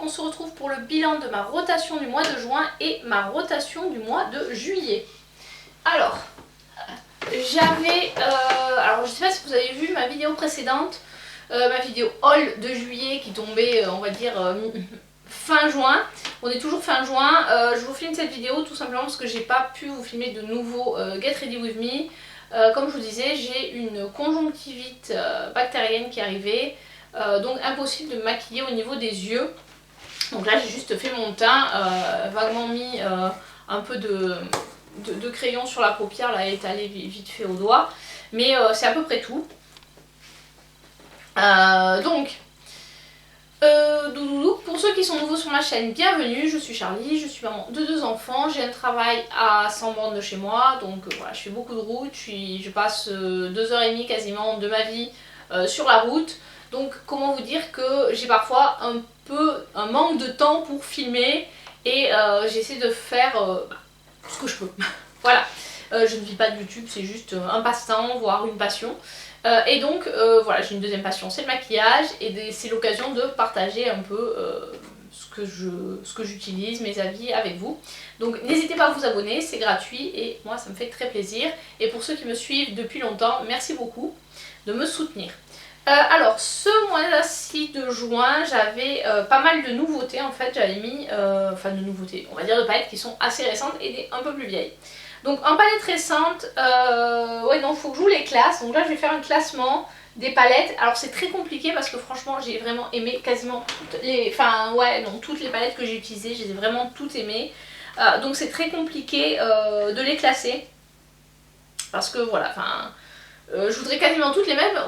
on se retrouve pour le bilan de ma rotation du mois de juin et ma rotation du mois de juillet. Alors, alors je sais pas si vous avez vu ma vidéo précédente, ma vidéo haul de juillet qui tombait, on va dire, fin juin. On est toujours fin juin. Je vous filme cette vidéo tout simplement parce que j'ai pas pu vous filmer de nouveau Get Ready With Me. Comme je vous disais, j'ai une conjonctivite bactérienne qui est arrivée, donc impossible de me maquiller au niveau des yeux. Donc là j'ai juste fait mon teint, vaguement mis un peu de crayon sur la paupière, là étalé vite fait au doigt, mais c'est à peu près tout. Pour ceux qui sont nouveaux sur ma chaîne, bienvenue, je suis Charlie, je suis maman de 2 enfants, j'ai un travail à 100 bornes de chez moi, donc voilà, je fais beaucoup de route, je passe 2h30 quasiment de ma vie sur la route, donc comment vous dire que j'ai parfois un manque de temps pour filmer et j'essaie de faire ce que je peux. Voilà, je ne vis pas de YouTube, c'est juste un passe-temps, voire une passion. Et donc voilà, j'ai une deuxième passion, c'est le maquillage et c'est l'occasion de partager un peu ce que j'utilise, mes avis avec vous. Donc n'hésitez pas à vous abonner, c'est gratuit et moi ça me fait très plaisir. Et pour ceux qui me suivent depuis longtemps, merci beaucoup de me soutenir. Alors ce mois-ci de juin, j'avais pas mal de nouveautés en fait, j'avais mis, enfin de nouveautés, on va dire de palettes qui sont assez récentes et un peu plus vieilles. Donc en palette récente, ouais donc il faut que je vous les classe, donc là je vais faire un classement des palettes. Alors c'est très compliqué parce que franchement j'ai vraiment aimé quasiment toutes les, toutes les palettes que j'ai utilisées, je les ai vraiment toutes aimées. Donc c'est très compliqué de les classer parce que voilà, je voudrais quasiment toutes les mêmes.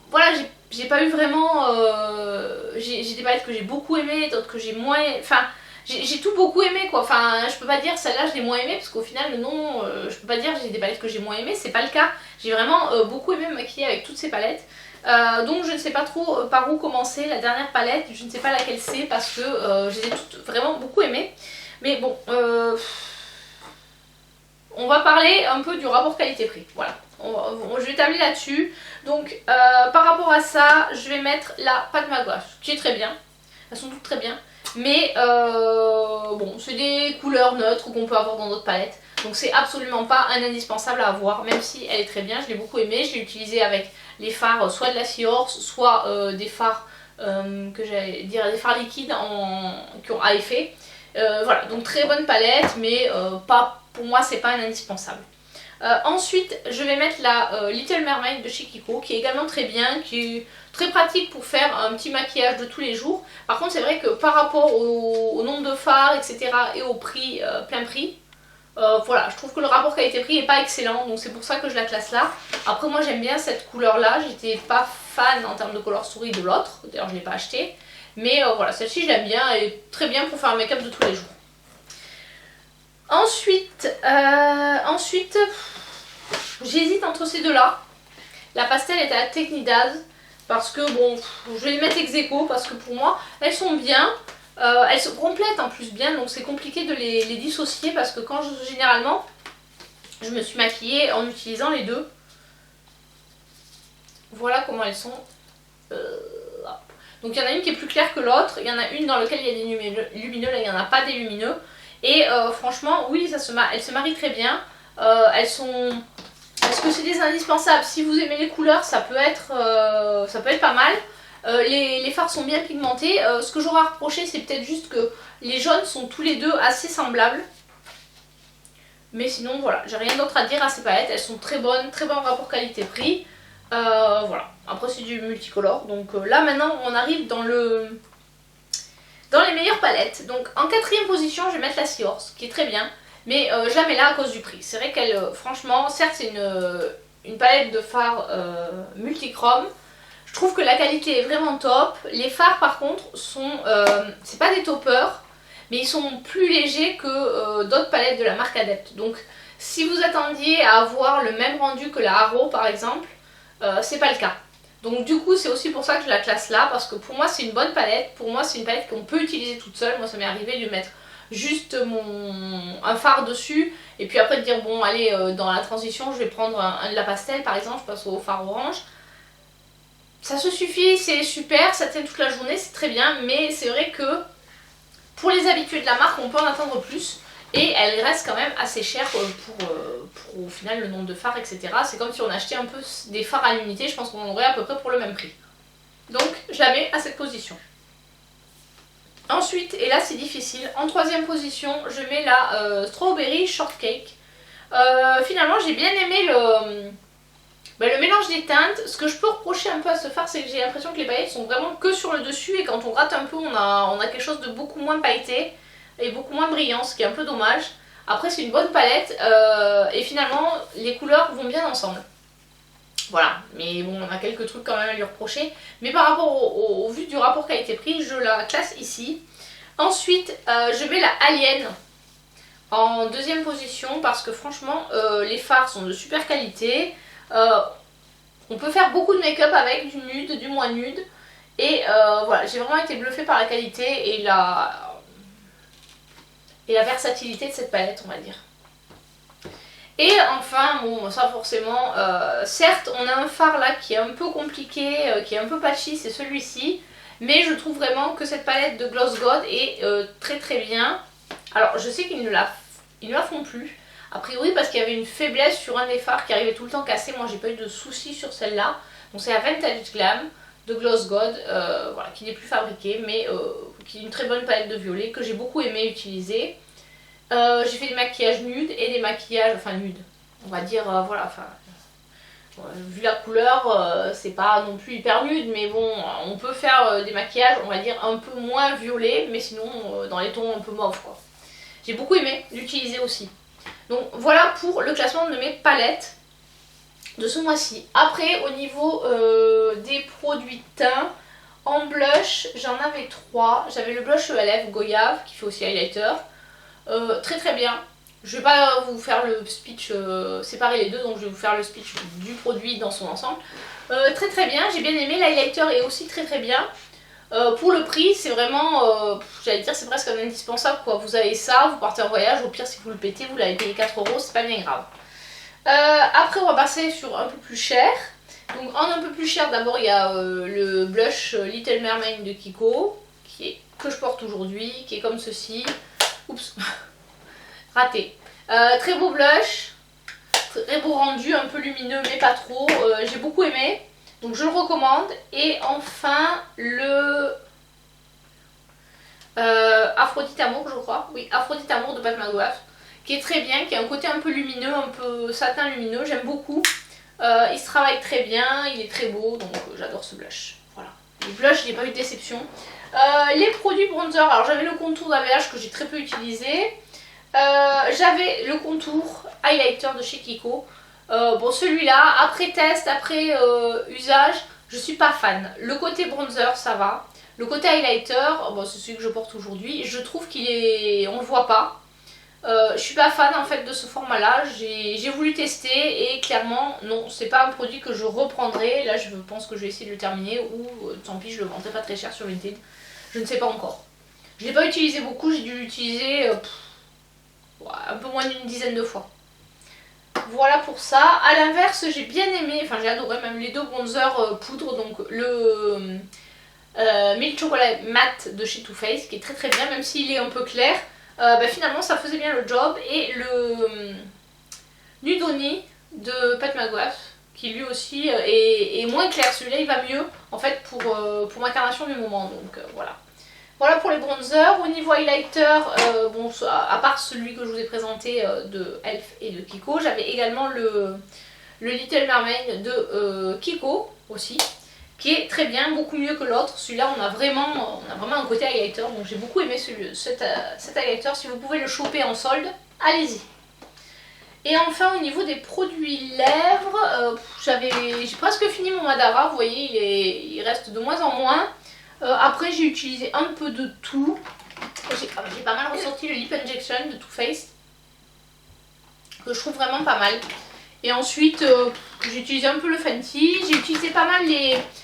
Voilà, j'ai pas eu vraiment, j'ai des palettes que j'ai beaucoup aimées, d'autres que j'ai moins, j'ai tout beaucoup aimé quoi, je peux pas dire celle-là je l'ai moins aimée parce qu'au final non, je peux pas dire j'ai des palettes que j'ai moins aimées, c'est pas le cas. J'ai vraiment beaucoup aimé me maquiller avec toutes ces palettes. Donc je ne sais pas trop par où commencer. La dernière palette, je ne sais pas laquelle c'est parce que je les ai toutes vraiment beaucoup aimées. Mais bon, on va parler un peu du rapport qualité-prix, voilà. Je vais tabler là-dessus. Donc par rapport à ça, je vais mettre la pâte Magouache qui est très bien. Elles sont toutes très bien. Mais bon, c'est des couleurs neutres qu'on peut avoir dans d'autres palettes. Donc c'est absolument pas un indispensable à avoir, même si elle est très bien, je l'ai beaucoup aimée. Je l'ai utilisée avec les fards soit de la Seahorse, soit des fards, des fards liquides qui ont à effet. Voilà, donc très bonne palette, mais pour moi c'est pas un indispensable. Ensuite, je vais mettre la Little Mermaid de chez Kiko, qui est également très bien, qui est très pratique pour faire un petit maquillage de tous les jours. Par contre, c'est vrai que par rapport au nombre de fards, etc. et au prix, plein prix, voilà, je trouve que le rapport qualité-prix n'est pas excellent, donc c'est pour ça que je la classe là. Après, moi j'aime bien cette couleur-là, j'étais pas fan en termes de couleur souris de l'autre, d'ailleurs je ne l'ai pas acheté. Mais voilà, celle-ci je l'aime bien, elle est très bien pour faire un make-up de tous les jours. Ensuite, j'hésite entre ces deux-là. La pastel est à la Technidaz parce que bon, je vais les mettre ex aequo parce que pour moi, elles sont bien. Elles se complètent en plus bien, donc c'est compliqué de les dissocier parce que généralement, je me suis maquillée en utilisant les deux. Voilà comment elles sont. Donc il y en a une qui est plus claire que l'autre, il y en a une dans laquelle il y a des lumineux, là il n'y en a pas des lumineux. Et franchement, oui, elles se marient très bien. Elles sont... Est-ce que c'est des indispensables? Si vous aimez les couleurs, ça peut être pas mal. Les fards sont bien pigmentés. Ce que j'aurais à reprocher, c'est peut-être juste que les jaunes sont tous les deux assez semblables. Mais sinon, voilà, j'ai rien d'autre à dire à ces palettes. Elles sont très bonnes, très bon rapport qualité-prix. Voilà, après c'est du multicolore. Donc là, maintenant, on arrive dans les meilleures palettes. Donc en 4ème position, je vais mettre la Seahorse, qui est très bien. Mais je la mets là à cause du prix. C'est vrai qu'elle, franchement, certes c'est une palette de fards multichrome. Je trouve que la qualité est vraiment top. Les fards par contre sont, c'est pas des toppers, mais ils sont plus légers que d'autres palettes de la marque Adept. Donc si vous attendiez à avoir le même rendu que la Haro par exemple, c'est pas le cas. Donc du coup c'est aussi pour ça que je la classe là, parce que pour moi c'est une bonne palette. Pour moi c'est une palette qu'on peut utiliser toute seule. Moi ça m'est arrivé de mettre juste un fard dessus et puis après de dire bon allez dans la transition je vais prendre un de la pastel par exemple, je passe au fard orange. Ça se suffit, c'est super, ça tient toute la journée, c'est très bien, mais c'est vrai que Pour les habitués de la marque, on peut en attendre plus. Et elle reste quand même assez chère pour au final le nombre de fards, etc. C'est comme si on achetait un peu des fards à l'unité, je pense qu'on en aurait à peu près pour le même prix. Donc je la mets à cette position. Ensuite, et là c'est difficile, en troisième position, je mets la Strawberry Shortcake. Finalement j'ai bien aimé le mélange des teintes. Ce que je peux reprocher un peu à ce fard, c'est que j'ai l'impression que les paillettes sont vraiment que sur le dessus et quand on gratte un peu, on a quelque chose de beaucoup moins pailleté et beaucoup moins brillant, ce qui est un peu dommage. Après c'est une bonne palette et finalement les couleurs vont bien ensemble. Voilà, mais bon, on a quelques trucs quand même à lui reprocher. Mais par rapport au vu du rapport qualité-prix, je la classe ici. Ensuite, je mets la Alien en deuxième position parce que franchement, les fards sont de super qualité. On peut faire beaucoup de make-up avec, du nude, du moins nude. Et voilà, j'ai vraiment été bluffée par la qualité et la versatilité de cette palette, on va dire. Et enfin, bon, ça forcément, certes, on a un fard là qui est un peu compliqué, qui est un peu patchy, c'est celui-ci. Mais je trouve vraiment que cette palette de Gloss God est très très bien. Alors, je sais qu'ils ne la font plus. A priori, parce qu'il y avait une faiblesse sur un des fards qui arrivait tout le temps cassé. Moi, j'ai pas eu de soucis sur celle-là. Donc, c'est la Vintage Glam de Gloss God, voilà, qui n'est plus fabriquée, mais qui est une très bonne palette de violet que j'ai beaucoup aimé utiliser. J'ai fait des maquillages nudes et des maquillages, enfin nudes, on va dire, voilà, enfin, vu la couleur, c'est pas non plus hyper nude, mais bon, on peut faire des maquillages, on va dire, un peu moins violets, mais sinon dans les tons un peu mauve, quoi. J'ai beaucoup aimé l'utiliser aussi. Donc voilà pour le classement de mes palettes de ce mois-ci. Après, au niveau des produits teint, en blush, j'en avais 3. J'avais le blush à lèvres Goyave, qui fait aussi highlighter. Très très bien. Je vais pas vous faire le speech, séparer les deux, donc je vais vous faire le speech du produit dans son ensemble. Très très bien, j'ai bien aimé, l'highlighter est aussi très très bien. Pour le prix, c'est vraiment, j'allais dire, c'est presque un indispensable quoi. Vous avez ça, vous partez en voyage, au pire si vous le pétez, vous l'avez payé 4 €, c'est pas bien grave. Après on va passer sur un peu plus cher. Donc en un peu plus cher, d'abord il y a le blush Little Mermaid de Kiko, que je porte aujourd'hui, qui est comme ceci. Oups, raté. Très beau blush, très beau rendu, un peu lumineux mais pas trop. J'ai beaucoup aimé, donc je le recommande. Et enfin le Aphrodite Amour, je crois. Oui, Aphrodite Amour de Pat McGrath, qui est très bien, qui a un côté un peu lumineux, un peu satin lumineux. J'aime beaucoup. Il se travaille très bien, il est très beau, donc j'adore ce blush. Voilà. Le blush, j'ai pas eu de déception. Les produits bronzer, alors j'avais le contour d'AVH que j'ai très peu utilisé. J'avais le contour highlighter de chez Kiko. Bon, celui-là, après test, après usage, je suis pas fan. Le côté bronzer, ça va. Le côté highlighter, bon, c'est celui que je porte aujourd'hui. Je trouve qu'il est... on le voit pas. Je suis pas fan en fait de ce format là, j'ai voulu tester et clairement non, c'est pas un produit que je reprendrai. Là je pense que je vais essayer de le terminer ou tant pis, je le vendrai pas très cher sur Vinted. Je ne sais pas encore. Je l'ai pas utilisé beaucoup, j'ai dû l'utiliser un peu moins d'une dizaine de fois. Voilà pour ça. A l'inverse, j'ai bien aimé, enfin j'ai adoré même les deux bronzers poudre, donc le Milk Chocolate Matte de chez Too Faced qui est très très bien, même s'il est un peu clair. Finalement ça faisait bien le job. Et le Nudoni de Pat McGrath qui lui aussi est moins clair, celui-là il va mieux en fait pour ma carnation du moment, donc voilà. Voilà pour les bronzers. Au niveau highlighter, bon, à part celui que je vous ai présenté de Elf et de Kiko, j'avais également le Little Mermaid de Kiko aussi, qui est très bien, beaucoup mieux que l'autre. Celui-là, on a vraiment un côté highlighter, donc j'ai beaucoup aimé cet highlighter. Si vous pouvez le choper en solde, allez-y. Et enfin, au niveau des produits lèvres, j'ai presque fini mon Madara, vous voyez, il reste de moins en moins. Après, j'ai utilisé un peu de tout. J'ai pas mal ressorti le Lip Injection de Too Faced, que je trouve vraiment pas mal. Et ensuite, j'ai utilisé un peu le Fenty. J'ai utilisé pas mal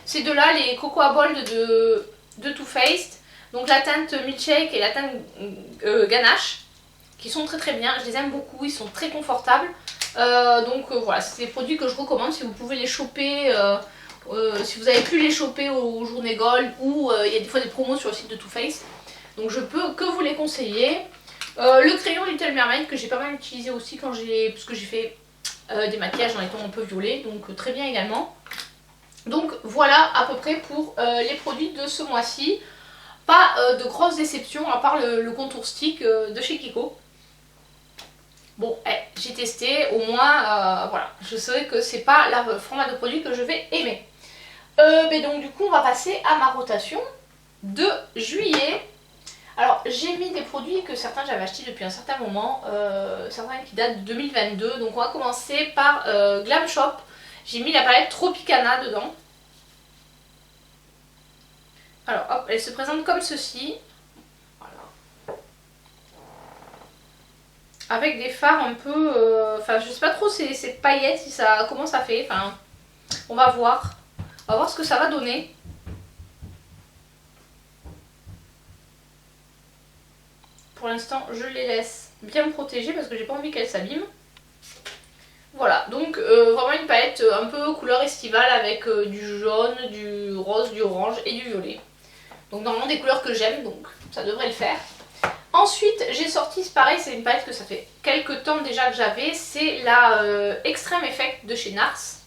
ces deux-là, les Cocoa Bold de Too Faced. Donc la teinte Milkshake et la teinte Ganache, qui sont très très bien. Je les aime beaucoup, ils sont très confortables. Donc voilà, c'est des produits que je recommande si vous pouvez les choper. Si vous avez pu les choper aux journées Gold ou il y a des fois des promos sur le site de Too Faced. Donc je peux que vous les conseiller. Le crayon Little Mermaid que j'ai pas mal utilisé aussi quand parce que j'ai fait des maquillages dans les tons un peu violets, donc très bien également. Donc voilà à peu près pour les produits de ce mois-ci. Pas de grosses déceptions à part le contour stick de chez Kiko. Bon, j'ai testé, au moins, voilà, je sais que c'est pas le format de produit que je vais aimer. Mais donc du coup on va passer à ma rotation de juillet. Alors j'ai mis des produits que certains j'avais achetés depuis un certain moment, certains qui datent de 2022. Donc on va commencer par Glam Shop. J'ai mis la palette Tropicana dedans. Alors hop, elle se présente comme ceci. Voilà. Avec des fards un peu... Enfin je sais pas trop ces paillettes, si ça, comment ça fait. Enfin on va voir. On va voir ce que ça va donner. Pour l'instant je les laisse bien protégées parce que j'ai pas envie qu'elles s'abîment. Voilà, donc vraiment une palette un peu couleur estivale avec du jaune, du rose, du orange et du violet. Donc normalement des couleurs que j'aime, donc ça devrait le faire. Ensuite j'ai sorti, c'est pareil, c'est une palette que ça fait quelques temps déjà que j'avais, c'est la Extreme Effect de chez NARS.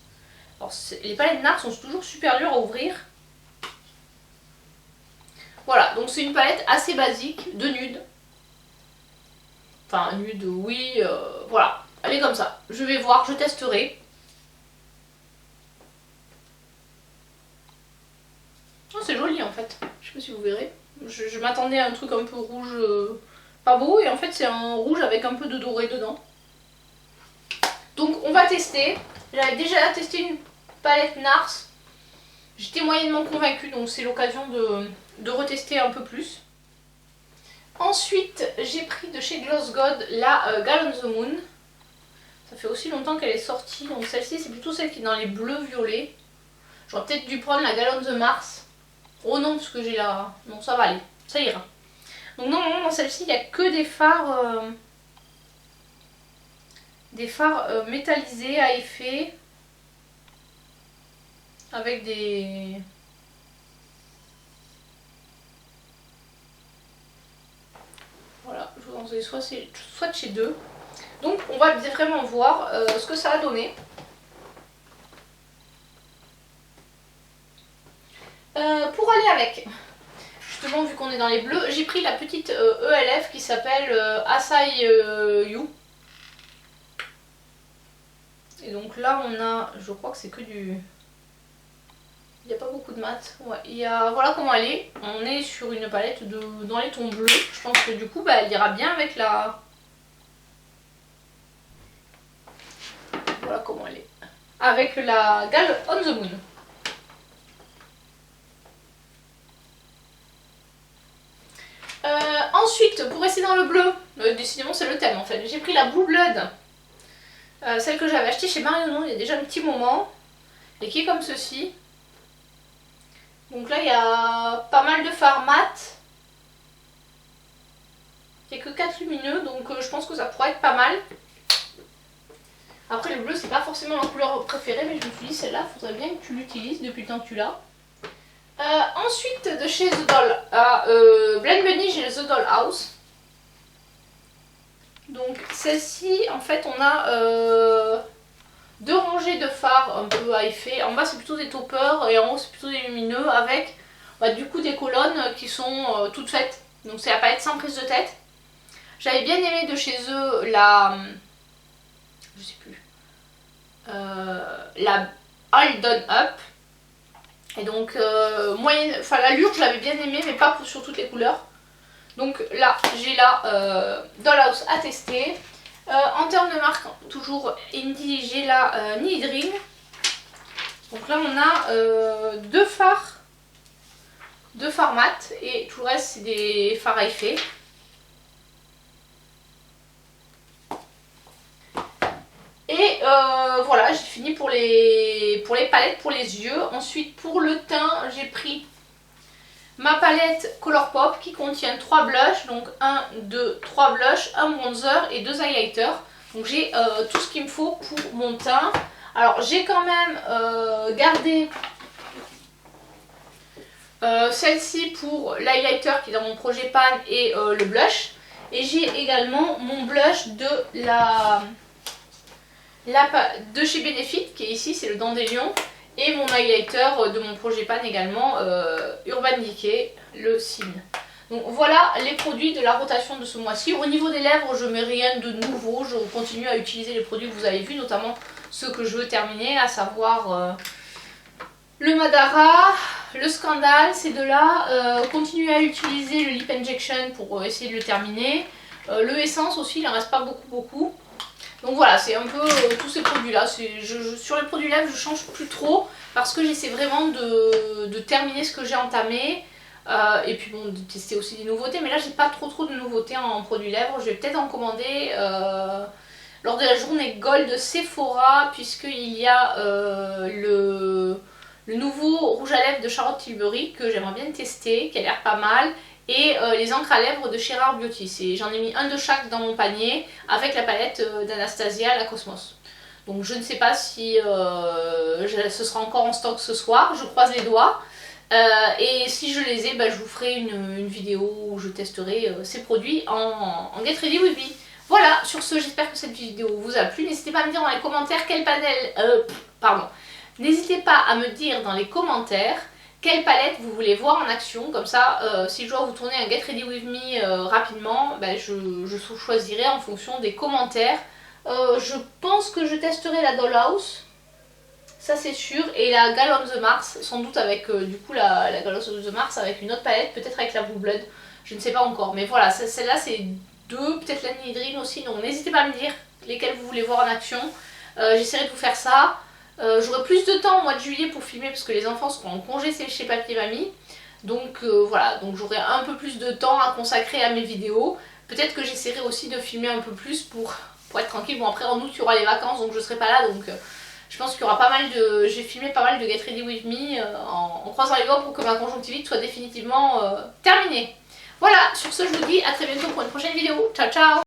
Alors les palettes NARS sont toujours super dures à ouvrir. Voilà, donc c'est une palette assez basique de nude. Enfin nude, oui, voilà, elle est comme ça. Je vais voir, je testerai. Oh, c'est joli en fait, je sais pas si vous verrez. Je m'attendais à un truc un peu rouge, pas beau, et en fait c'est un rouge avec un peu de doré dedans. Donc on va tester. J'avais déjà testé une palette NARS. J'étais moyennement convaincue, donc c'est l'occasion de retester un peu plus. Ensuite j'ai pris de chez Gloss God la Gal on the Moon. Ça fait aussi longtemps qu'elle est sortie, donc celle-ci c'est plutôt celle qui est dans les bleus violets. J'aurais peut-être dû prendre la Gal on the Mars. Oh non, parce que j'ai la... Non, ça va aller, ça ira. Donc normalement dans celle-ci il n'y a que des fards métallisés à effet avec des... Voilà, je vous en ai soit de chez deux. Donc on va vraiment voir ce que ça a donné. Pour aller avec, justement vu qu'on est dans les bleus, j'ai pris la petite ELF qui s'appelle Asai You. Et donc là on a, je crois que c'est que du... Il n'y a pas beaucoup de mat. Ouais, il y a... Voilà comment elle est. On est sur une palette dans les tons bleus. Je pense que du coup bah, elle ira bien avec la... Voilà comment elle est. Avec la Gal on the Moon. Ensuite, pour rester dans le bleu, décidément c'est le thème en fait, j'ai pris la Blue Blood, celle que j'avais achetée chez Marionneau il y a déjà un petit moment, et qui est comme ceci. Donc là il y a pas mal de fards mat, il n'y a que 4 lumineux, donc je pense que ça pourrait être pas mal. Après le bleu c'est pas forcément ma couleur préférée, mais je me suis dit celle-là, il faudrait bien que tu l'utilises depuis le temps que tu l'as. Ensuite de chez The Doll à Blend Bunny, j'ai le The Doll House. Donc celle-ci en fait on a deux rangées de fards un peu à effet. En bas c'est plutôt des toppers et en haut c'est plutôt des lumineux avec du coup des colonnes qui sont toutes faites. Donc c'est la palette sans prise de tête. J'avais bien aimé de chez eux la... je sais plus. La All Done Up. Et donc moyenne, enfin l'allure je l'avais bien aimée mais pas sur toutes les couleurs. Donc là j'ai la Dollhouse à tester. En termes de marque, toujours indie, j'ai la Nidring. Donc là on a deux fards mat et tout le reste c'est des fards à effet. Et voilà, j'ai fini pour les palettes pour les yeux. Ensuite pour le teint, j'ai pris ma palette Colourpop qui contient 3 blushs. Donc 1, 2, 3 blushs, un bronzer et 2 highlighters. Donc j'ai tout ce qu'il me faut pour mon teint. Alors j'ai quand même gardé Celle-ci pour l'highlighter qui est dans mon projet pan et le blush. Et j'ai également mon blush de chez Benefit qui est ici, c'est le Dandelion. Et mon highlighter de mon projet pan également, Urban Decay, le Cine. Donc voilà les produits de la rotation de ce mois-ci. Au niveau des lèvres, je mets rien de nouveau. Je continue à utiliser les produits que vous avez vus, notamment ceux que je veux terminer, à savoir le Madara, le Scandale, ces deux-là. Continuer à utiliser le Lip Injection pour essayer de le terminer. Le Essence aussi, il n'en reste pas beaucoup. Donc voilà, c'est un peu tous ces produits-là. Sur les produits lèvres, je change plus trop parce que j'essaie vraiment de terminer ce que j'ai entamé. Et puis bon, de tester aussi des nouveautés. Mais là, j'ai pas trop de nouveautés en produits lèvres. Je vais peut-être en commander lors de la journée Gold de Sephora, puisqu'il y a le nouveau rouge à lèvres de Charlotte Tilbury que j'aimerais bien tester, qui a l'air pas mal. Et les encres à lèvres de Gerard Beauty. J'en ai mis un de chaque dans mon panier avec la palette d'Anastasia, la Cosmos. Donc je ne sais pas si ce sera encore en stock ce soir, je croise les doigts. Et si je les ai, je vous ferai une vidéo où je testerai ces produits en Get Ready With Me. Voilà, sur ce, j'espère que cette vidéo vous a plu. N'hésitez pas à me dire dans les commentaires quel panel... N'hésitez pas à me dire dans les commentaires quelle palette vous voulez voir en action, comme ça si je dois vous tourner un Get Ready With Me rapidement, je choisirai en fonction des commentaires. Je pense que je testerai la Dollhouse, ça c'est sûr, et la Gal on the Mars, sans doute avec du coup la Gal on the Mars avec une autre palette, peut-être avec la Blue Blood, je ne sais pas encore. Mais voilà, celle-là c'est deux, peut-être la Nidrine aussi, donc n'hésitez pas à me dire lesquelles vous voulez voir en action. J'essaierai de vous faire ça. J'aurai plus de temps au mois de juillet pour filmer parce que les enfants seront en congé chez Papy et Mamie. Donc voilà, donc j'aurai un peu plus de temps à consacrer à mes vidéos. Peut-être que j'essaierai aussi de filmer un peu plus pour être tranquille. Bon, après en août il y aura les vacances donc je serai pas là, donc je pense qu'il y aura pas mal de... J'ai filmé pas mal de Get Ready With Me en croisant les doigts pour que ma conjonctivite soit définitivement terminée. Voilà, sur ce je vous dis à très bientôt pour une prochaine vidéo. Ciao ciao.